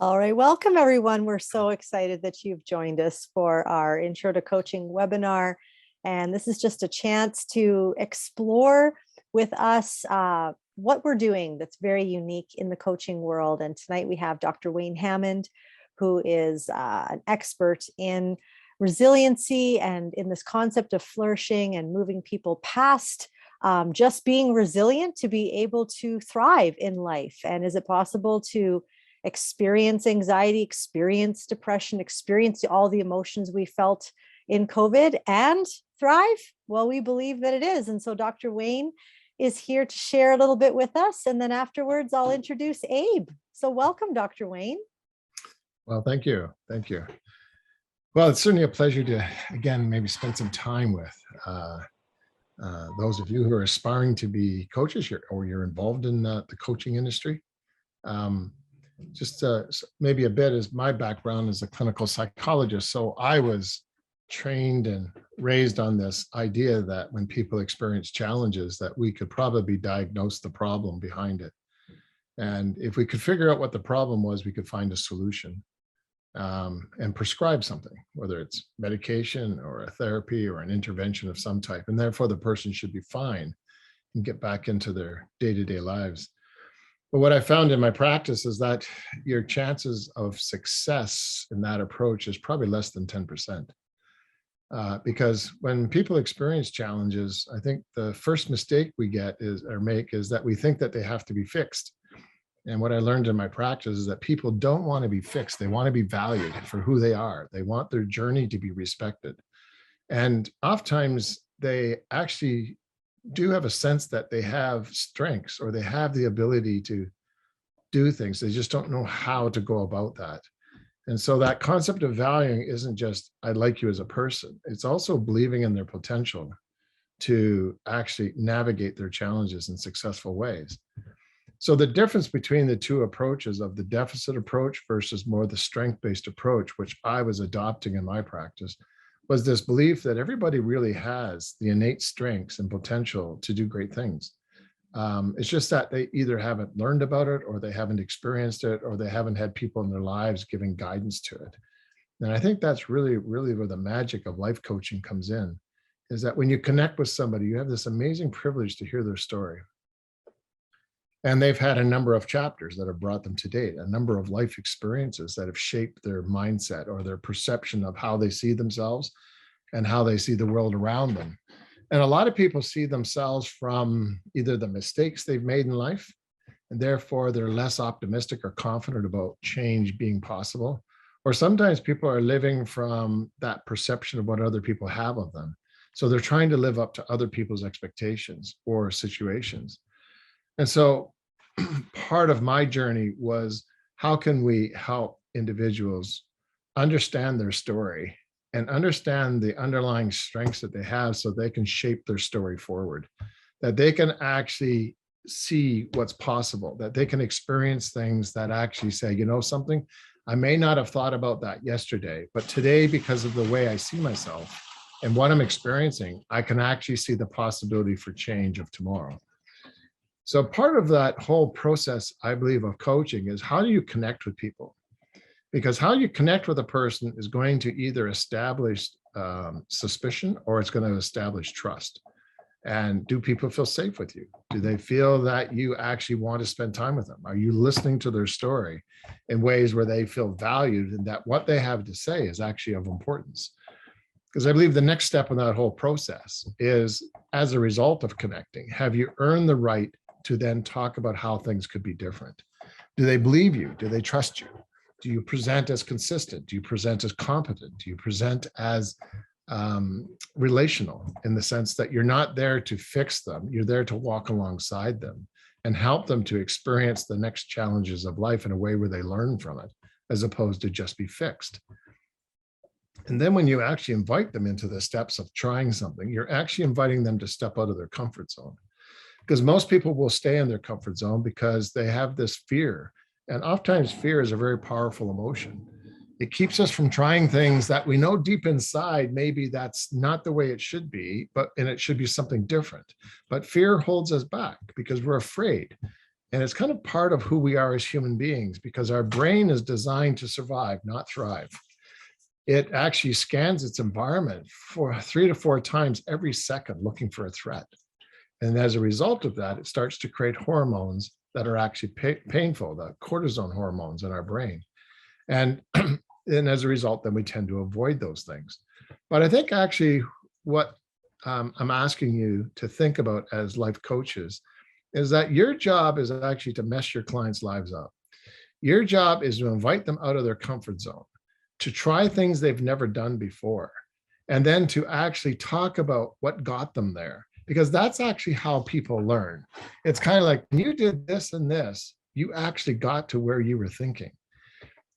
All right, welcome everyone. We're so excited that you've joined us for our Intro to Coaching webinar. And this is just a chance to explore with us what we're doing that's very unique in the coaching world. And tonight we have Dr. Wayne Hammond, who is an expert in resiliency and in this concept of flourishing and moving people past just being resilient to be able to thrive in life. And is it possible to experience anxiety, experience depression, experience all the emotions we felt in COVID and thrive? Well, we believe that it is. And so Dr. Wayne is here to share a little bit with us. And then afterwards, I'll introduce Abe. So welcome, Dr. Wayne. Well, thank you. Thank you. Well, it's certainly a pleasure to, again, maybe spend some time with those of you who are aspiring to be coaches or you're involved in the coaching industry. Just maybe a bit as my background as a clinical psychologist. So I was trained and raised on this idea that when people experience challenges, that we could probably diagnose the problem behind it. And if we could figure out what the problem was, we could find a solution and prescribe something, whether it's medication or a therapy or an intervention of some type. And therefore, the person should be fine and get back into their day-to-day lives. But what I found in my practice is that your chances of success in that approach is probably less than 10%. Because when people experience challenges, I think the first mistake we make is that we think that they have to be fixed. And what I learned in my practice is that people don't want to be fixed. They want to be valued for who they are. They want their journey to be respected. And oftentimes they actually do have a sense that they have strengths or they have the ability to do things. They just don't know how to go about that. And so that concept of valuing isn't just, I like you as a person. It's also believing in their potential to actually navigate their challenges in successful ways. So the difference between the two approaches of the deficit approach versus more the strength-based approach, which I was adopting in my practice, was this belief that everybody really has the innate strengths and potential to do great things. It's just that they either haven't learned about it or they haven't experienced it or they haven't had people in their lives giving guidance to it. And I think that's really, really where the magic of life coaching comes in, is that when you connect with somebody, you have this amazing privilege to hear their story. And they've had a number of chapters that have brought them to date, a number of life experiences that have shaped their mindset or their perception of how they see themselves and how they see the world around them. And a lot of people see themselves from either the mistakes they've made in life, and therefore they're less optimistic or confident about change being possible. Or sometimes people are living from that perception of what other people have of them. So they're trying to live up to other people's expectations or situations. And so part of my journey was, how can we help individuals understand their story and understand the underlying strengths that they have so they can shape their story forward, that they can actually see what's possible, that they can experience things that actually say, you know something, I may not have thought about that yesterday, but today, because of the way I see myself and what I'm experiencing, I can actually see the possibility for change of tomorrow. So part of that whole process, I believe, of coaching is, how do you connect with people? Because how you connect with a person is going to either establish suspicion or it's going to establish trust. And do people feel safe with you? Do they feel that you actually want to spend time with them? Are you listening to their story in ways where they feel valued and that what they have to say is actually of importance? Because I believe the next step in that whole process is, as a result of connecting, have you earned the right to then talk about how things could be different? Do they believe you? Do they trust you? Do you present as consistent? Do you present as competent? Do you present as relational, in the sense that you're not there to fix them, you're there to walk alongside them and help them to experience the next challenges of life in a way where they learn from it, as opposed to just be fixed. And then when you actually invite them into the steps of trying something, you're actually inviting them to step out of their comfort zone. Because most people will stay in their comfort zone because they have this fear. And oftentimes fear is a very powerful emotion. It keeps us from trying things that we know deep inside, maybe that's not the way it should be, and it should be something different. But fear holds us back because we're afraid. And it's kind of part of who we are as human beings, because our brain is designed to survive, not thrive. It actually scans its environment for 3 to 4 times every second looking for a threat. And as a result of that, it starts to create hormones that are actually painful, the cortisone hormones in our brain. And, and as a result, then we tend to avoid those things. But I think actually what I'm asking you to think about as life coaches is that your job is actually to mess your clients' lives up. Your job is to invite them out of their comfort zone, to try things they've never done before, and then to actually talk about what got them there, because that's actually how people learn. It's kind of like, when you did this and this, you actually got to where you were thinking.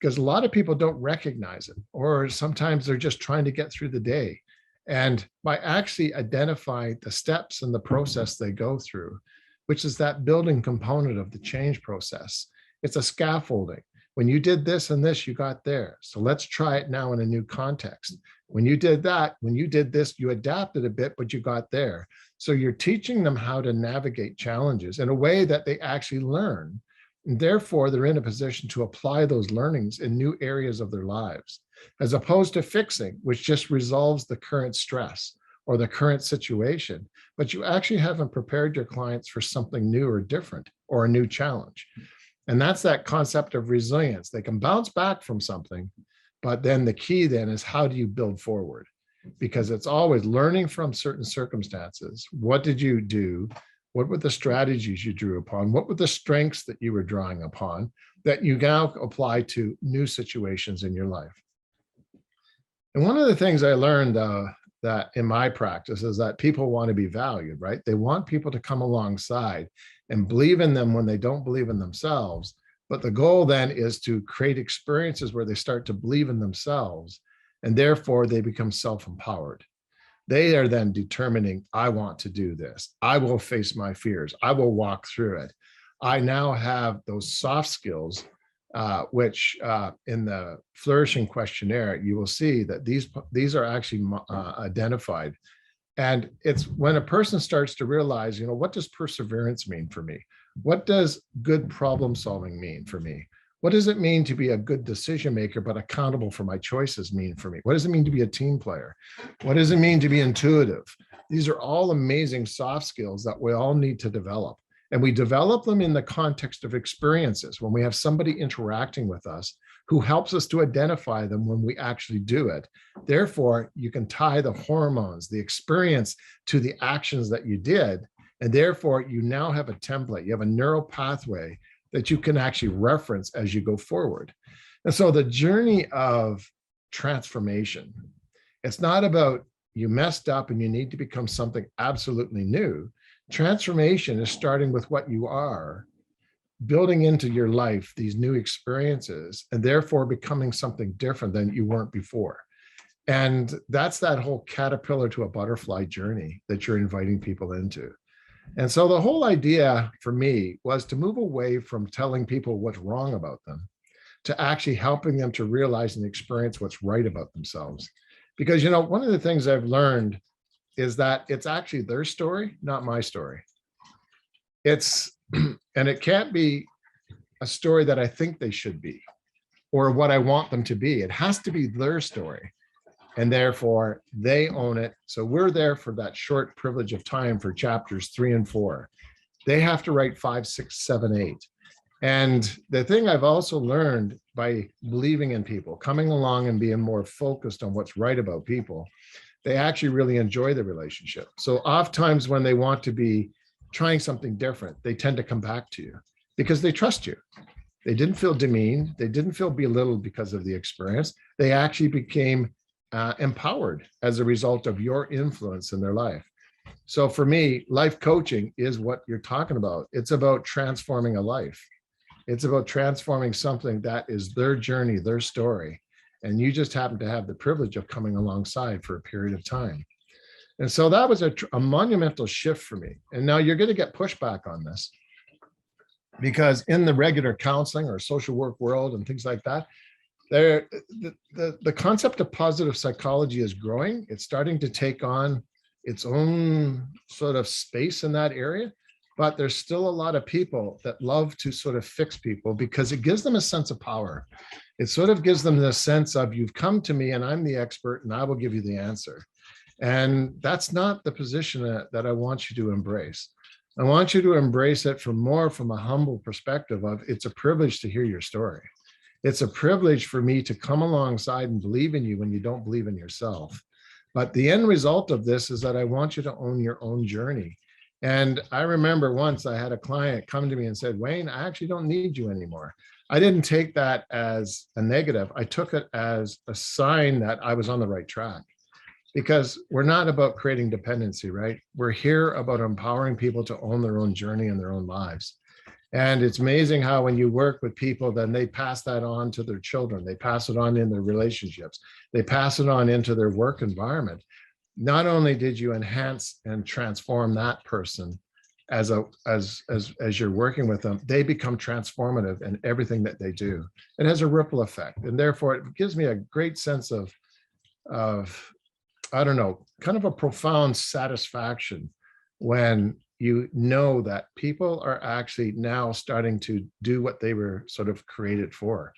Because a lot of people don't recognize it, or sometimes they're just trying to get through the day. And by actually identifying the steps and the process they go through, which is that building component of the change process, it's a scaffolding. When you did this and this, you got there. So let's try it now in a new context. When you did that, when you did this, you adapted a bit, but you got there. So you're teaching them how to navigate challenges in a way that they actually learn. And therefore, they're in a position to apply those learnings in new areas of their lives, as opposed to fixing, which just resolves the current stress or the current situation. But you actually haven't prepared your clients for something new or different, or a new challenge. And that's that concept of resilience. They can bounce back from something, but then the key then is, how do you build forward? Because it's always learning from certain circumstances. What did you do? What were the strategies you drew upon? What were the strengths that you were drawing upon that you now apply to new situations in your life? And one of the things I learned that in my practice is that people want to be valued, right? They want people to come alongside and believe in them when they don't believe in themselves. But the goal then is to create experiences where they start to believe in themselves, and therefore they become self-empowered. They are then determining, I want to do this. I will face my fears. I will walk through it. I now have those soft skills, which in the flourishing questionnaire, you will see that these are actually identified. And it's when a person starts to realize, what does perseverance mean for me? What does good problem solving mean for me? What does it mean to be a good decision maker, but accountable for my choices mean for me? What does it mean to be a team player? What does it mean to be intuitive? These are all amazing soft skills that we all need to develop. And we develop them in the context of experiences, when we have somebody interacting with us who helps us to identify them when we actually do it. Therefore, you can tie the hormones, the experience, to the actions that you did. And therefore, you now have a template. You have a neural pathway that you can actually reference as you go forward. And so the journey of transformation, it's not about you messed up and you need to become something absolutely new. Transformation is starting with what you are, building into your life these new experiences, and therefore becoming something different than you weren't before. And that's that whole caterpillar to a butterfly journey that you're inviting people into. And so the whole idea for me was to move away from telling people what's wrong about them to actually helping them to realize and experience what's right about themselves. Because, one of the things I've learned is that it's actually their story, not my story. And it can't be a story that I think they should be or what I want them to be. It has to be their story. And therefore they own it. So we're there for that short privilege of time for chapters 3 and 4. They have to write 5, 6, 7, 8. And the thing I've also learned by believing in people, coming along and being more focused on what's right about people, they actually really enjoy the relationship. So oftentimes when they want to be trying something different, they tend to come back to you because they trust you. They didn't feel demeaned. They didn't feel belittled because of the experience. They actually became empowered as a result of your influence in their life. So for me, life coaching is what you're talking about. It's about transforming a life. It's about transforming something that is their journey, their story. And you just happen to have the privilege of coming alongside for a period of time. And so that was a monumental shift for me. And now you're going to get pushback on this because in the regular counseling or social work world and things like that, the concept of positive psychology is growing. It's starting to take on its own sort of space in that area. But there's still a lot of people that love to sort of fix people because it gives them a sense of power. It sort of gives them the sense of, you've come to me and I'm the expert and I will give you the answer. And that's not the position that I want you to embrace. I want you to embrace it from a humble perspective of, it's a privilege to hear your story. It's a privilege for me to come alongside and believe in you when you don't believe in yourself. But the end result of this is that I want you to own your own journey. And I remember once I had a client come to me and said, Wayne, I actually don't need you anymore. I didn't take that as a negative. I took it as a sign that I was on the right track, because we're not about creating dependency, right? We're here about empowering people to own their own journey and their own lives. And it's amazing how when you work with people, then they pass that on to their children. They pass it on in their relationships. They pass it on into their work environment. Not only did you enhance and transform that person as you're working with them, they become transformative in everything that they do. It has a ripple effect. And therefore it gives me a great sense of I don't know, kind of a profound satisfaction when you know that people are actually now starting to do what they were sort of created for,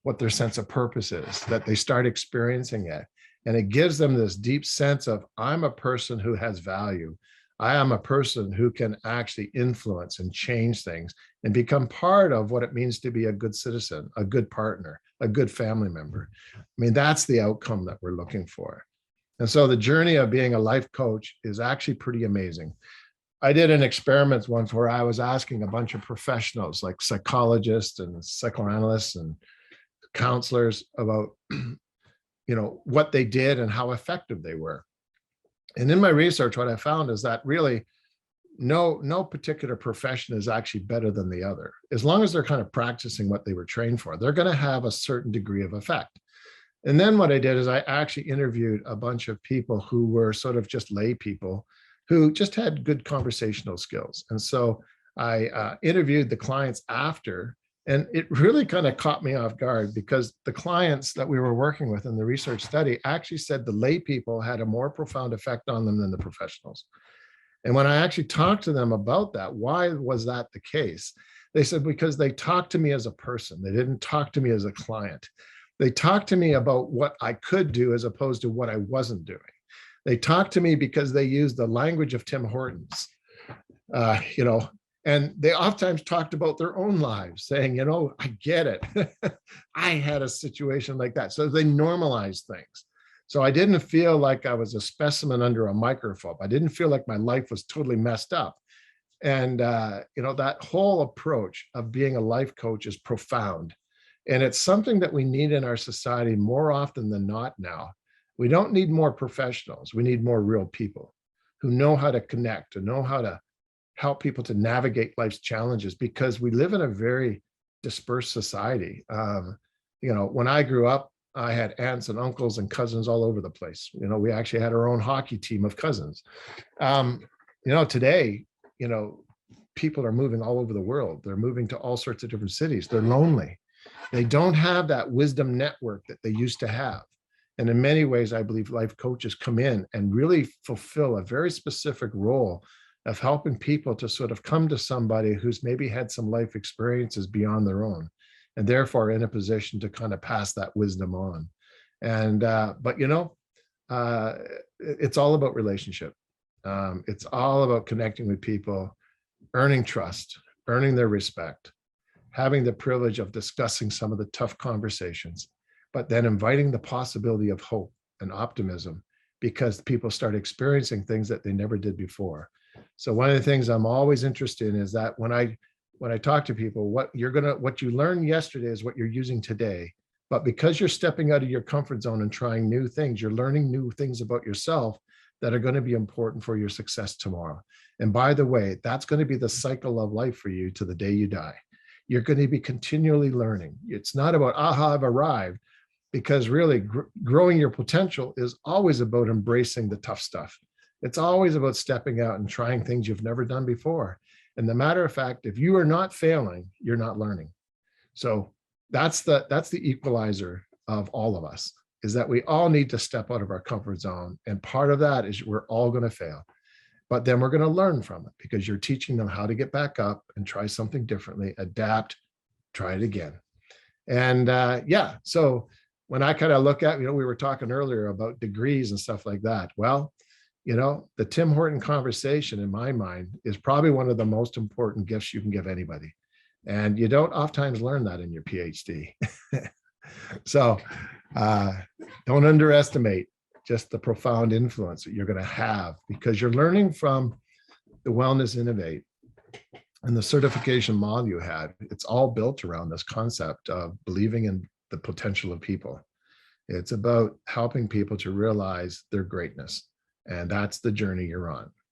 what their sense of purpose is, that they start experiencing it. And it gives them this deep sense of, I'm a person who has value. I am a person who can actually influence and change things and become part of what it means to be a good citizen, a good partner, a good family member. I mean, that's the outcome that we're looking for. And so the journey of being a life coach is actually pretty amazing. I did an experiment once where I was asking a bunch of professionals like psychologists and psychoanalysts and counselors about what they did and how effective they were. And in my research, what I found is that really no particular profession is actually better than the other. As long as they're kind of practicing what they were trained for, they're going to have a certain degree of effect. And then what I did is I actually interviewed a bunch of people who were sort of just lay people who just had good conversational skills. And so I interviewed the clients after, and it really kind of caught me off guard, because the clients that we were working with in the research study actually said the lay people had a more profound effect on them than the professionals. And when I actually talked to them about that, why was that the case? They said, because they talked to me as a person. They didn't talk to me as a client. They talked to me about what I could do as opposed to what I wasn't doing. They talked to me because they used the language of Tim Hortons, and they oftentimes talked about their own lives, saying, I get it. I had a situation like that. So they normalized things. So I didn't feel like I was a specimen under a microscope. I didn't feel like my life was totally messed up. And, that whole approach of being a life coach is profound. And it's something that we need in our society more often than not now. We don't need more professionals. We need more real people who know how to connect, and know how to help people to navigate life's challenges, because we live in a very dispersed society. When I grew up, I had aunts and uncles and cousins all over the place. We actually had our own hockey team of cousins. Today, people are moving all over the world. They're moving to all sorts of different cities. They're lonely. They don't have that wisdom network that they used to have. And in many ways, I believe life coaches come in and really fulfill a very specific role of helping people to sort of come to somebody who's maybe had some life experiences beyond their own, and therefore in a position to kind of pass that wisdom on. And, it's all about relationship. It's all about connecting with people, earning trust, earning their respect, having the privilege of discussing some of the tough conversations, but then inviting the possibility of hope and optimism, because people start experiencing things that they never did before. So one of the things I'm always interested in is that when I talk to people, what you learned yesterday is what you're using today. But because you're stepping out of your comfort zone and trying new things, you're learning new things about yourself that are going to be important for your success tomorrow. And by the way, that's going to be the cycle of life for you to the day you die. You're going to be continually learning. It's not about, aha, I've arrived, because really growing your potential is always about embracing the tough stuff. It's always about stepping out and trying things you've never done before. And the matter of fact, if you are not failing, you're not learning. So that's the equalizer of all of us, is that we all need to step out of our comfort zone. And part of that is we're all going to fail. but then we're going to learn from it because you're teaching them how to get back up and try something differently, adapt, try it again. And yeah, so when I kind of look at, we were talking earlier about degrees and stuff like that. Well, the Tim Horton conversation in my mind is probably one of the most important gifts you can give anybody. And you don't oftentimes learn that in your PhD. So don't underestimate just the profound influence that you're going to have, because you're learning from the Wellness Innovate and the certification model you had. It's all built around this concept of believing in the potential of people. It's about helping people to realize their greatness. And that's the journey you're on.